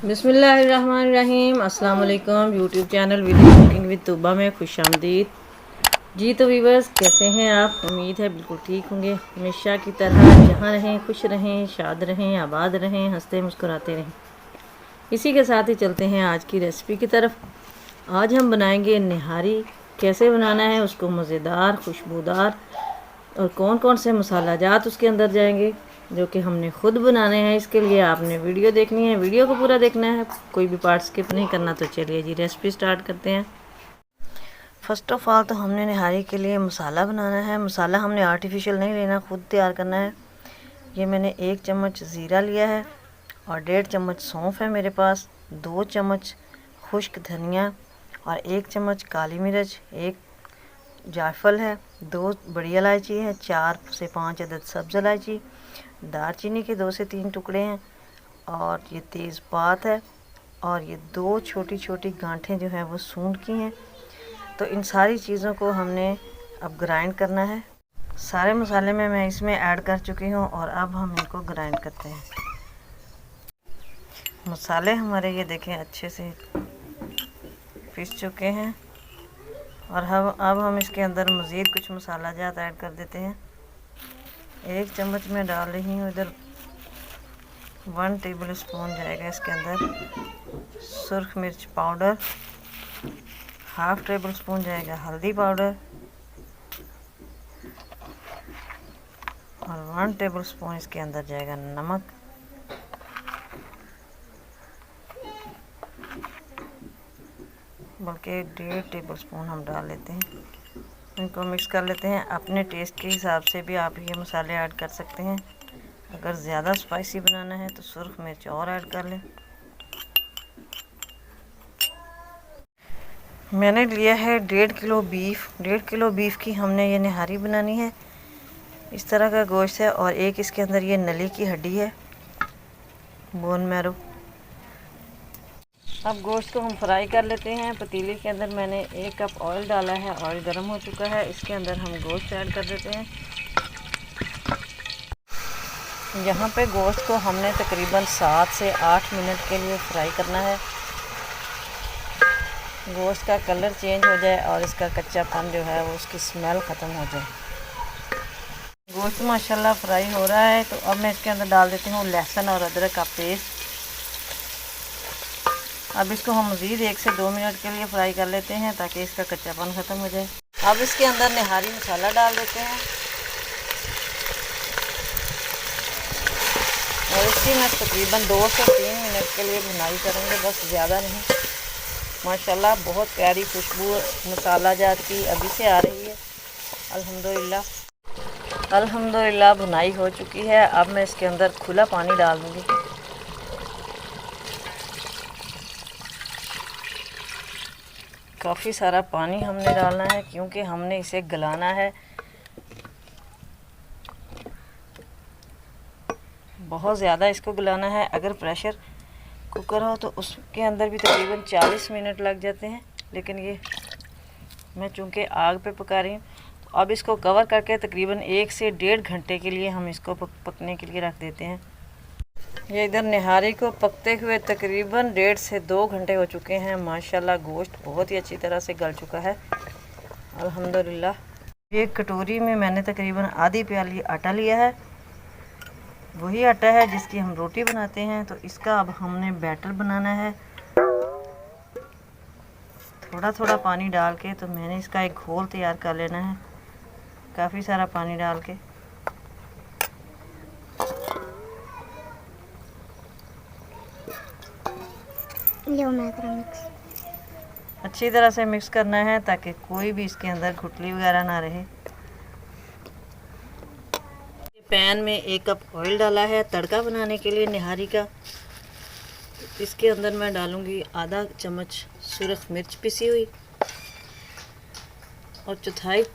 बिस्मिल्लाहिर्रहमानिर्रहीम। अस्सलाम वालेकुम। YouTube channel video cooking with Tuba में खुश आमदीद। जी तो वीवर्स, कैसे हैं आप? उम्मीद है बिल्कुल ठीक होंगे। हमेशा की तरह जहाँ रहें खुश रहें, शाद रहें, आबाद रहें, हंसते मुस्कुराते रहें। इसी के साथ ही चलते हैं आज की रेसिपी की तरफ। आज हम बनाएंगे निहारी। कैसे बनाना है उसको मज़ेदार, खुशबूदार और कौन कौन से मसाला जात उसके अंदर जाएंगे जो कि हमने ख़ुद बनाने हैं। इसके लिए आपने वीडियो देखनी है, वीडियो को पूरा देखना है, कोई भी पार्ट स्किप नहीं करना। तो चलिए जी रेसिपी स्टार्ट करते हैं। फ़र्स्ट ऑफ़ ऑल तो हमने निहारी के लिए मसाला बनाना है। मसाला हमने आर्टिफिशियल नहीं लेना, ख़ुद तैयार करना है। ये मैंने 1 चम्मच ज़ीरा लिया है और 1.5 चम्मच सौंफ है मेरे पास, 2 चम्मच खुश्क धनिया और 1 चम्मच काली मिर्च, 1 जायफल है, 2 बड़ी इलायची है, 4 से 5 अदद सब्ज़ इलायची, दालचीनी के 2 से 3 टुकड़े हैं और ये तेज़पात है और ये 2 छोटी छोटी गांठें जो हैं वो सूंड की हैं। तो इन सारी चीज़ों को हमने अब ग्राइंड करना है। सारे मसाले में मैं इसमें ऐड कर चुकी हूँ और अब हम इनको ग्राइंड करते हैं। मसाले हमारे ये देखें अच्छे से पीस चुके हैं और अब हम इसके अंदर मज़ीद कुछ मसाला जात ऐड कर देते हैं। 1 चम्मच में डाल रही हूँ इधर 1 टेबल स्पून जाएगा इसके अंदर सुर्ख मिर्च पाउडर, 1/2 टेबल स्पून जाएगा हल्दी पाउडर और 1 टेबल स्पून इसके अंदर जाएगा नमक। बल्कि 1.5 टेबल स्पून हम डाल लेते हैं। इनको मिक्स कर लेते हैं। अपने टेस्ट के हिसाब से भी आप ये मसाले ऐड कर सकते हैं। अगर ज़्यादा स्पाइसी बनाना है तो सुर्ख मिर्च और ऐड कर लें। मैंने लिया है 1.5 किलो बीफ। 1.5 किलो बीफ की हमने ये निहारी बनानी है। इस तरह का गोश्त है और एक इसके अंदर ये नली की हड्डी है, बोन मैरो। अब गोश्त को हम फ्राई कर लेते हैं। पतीले के अंदर मैंने 1 कप ऑयल डाला है, ऑयल गर्म हो चुका है। इसके अंदर हम गोश्त ऐड कर देते हैं। यहाँ पे गोश्त को हमने तकरीबन 7 से 8 मिनट के लिए फ्राई करना है। गोश्त का कलर चेंज हो जाए और इसका कच्चापन जो है वो उसकी स्मेल ख़त्म हो जाए। गोश्त माशाल्लाह फ्राई हो रहा है। तो अब मैं इसके अंदर डाल देती हूँ लहसुन और अदरक का पेस्ट। अब इसको हम मज़ीद 1 से 2 मिनट के लिए फ्राई कर लेते हैं ताकि इसका कच्चापन ख़त्म हो जाए। अब इसके अंदर निहारी मसाला डाल देते हैं और इसकी मैं तकरीबन 2 से 3 मिनट के लिए भुनाई करूँगी, बस ज़्यादा नहीं। माशाल्लाह बहुत प्यारी खुशबू मसाला जात की अभी से आ रही है। अल्हम्दुलिल्लाह भुनाई हो चुकी है। अब मैं इसके अंदर खुला पानी डाल दूँगी। काफ़ी सारा पानी हमने डालना है क्योंकि हमने इसे गलाना है। बहुत ज़्यादा इसको गलाना है। अगर प्रेशर कुकर हो तो उसके अंदर भी तकरीबन 40 मिनट लग जाते हैं, लेकिन ये मैं चूँकि आग पे पका रही हूँ तो अब इसको कवर करके तकरीबन 1 से 1.5 घंटे के लिए हम इसको पकने के लिए रख देते हैं। ये इधर निहारी को पकते हुए तकरीबन 1.5 से 2 घंटे हो चुके हैं। माशाल्लाह गोश्त बहुत ही अच्छी तरह से गल चुका है अल्हम्दुलिल्लाह। एक कटोरी में मैंने तकरीबन आधी प्याली आटा लिया है। वही आटा है जिसकी हम रोटी बनाते हैं। तो इसका अब हमने बैटर बनाना है। थोड़ा थोड़ा पानी डाल के तो मैंने इसका एक घोल तैयार कर लेना है, काफ़ी सारा पानी डाल के। अच्छी तरह से मिक्स करना है ताकि कोई भी इसके अंदर गुठली वगैरह ना रहे। पैन में 1 कप ऑयल डाला है तड़का बनाने के लिए निहारी का। इसके अंदर मैं डालूंगी आधा चम्मच सुरख मिर्च पिसी हुई और 1/4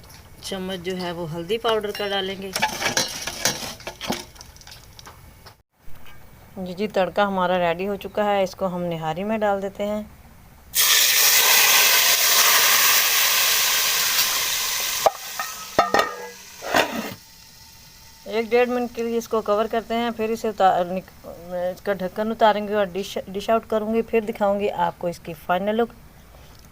चम्मच जो है वो हल्दी पाउडर का डालेंगे। जी तड़का हमारा रेडी हो चुका है। इसको हम निहारी में डाल देते हैं। 1-1.5 मिनट के लिए इसको कवर करते हैं, फिर इसे इसका ढक्कन उतारेंगे और डिश आउट करूँगी, फिर दिखाऊँगी आपको इसकी फाइनल लुक।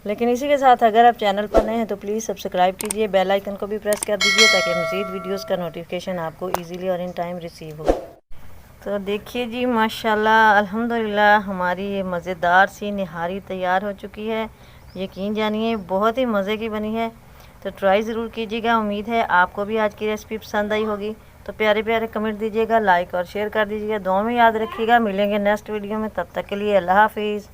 लेकिन इसी के साथ अगर आप चैनल पर नए हैं तो प्लीज़ सब्सक्राइब कीजिए, बेल आइकन को भी प्रेस कर दीजिए ताकि मज़ीद वीडियोस का नोटिफिकेशन आपको इजीली और इन टाइम रिसीव हो। तो देखिए जी, माशाल्लाह अल्हम्दुलिल्लाह हमारी ये मज़ेदार सी निहारी तैयार हो चुकी है। यकीन जानिए बहुत ही मज़े की बनी है, तो ट्राई ज़रूर कीजिएगा। उम्मीद है आपको भी आज की रेसिपी पसंद आई होगी। तो प्यारे प्यारे कमेंट दीजिएगा, लाइक और शेयर कर दीजिएगा। दुआ में याद रखिएगा। मिलेंगे नेक्स्ट वीडियो में, तब तक के लिए अल्लाह हाफिज़।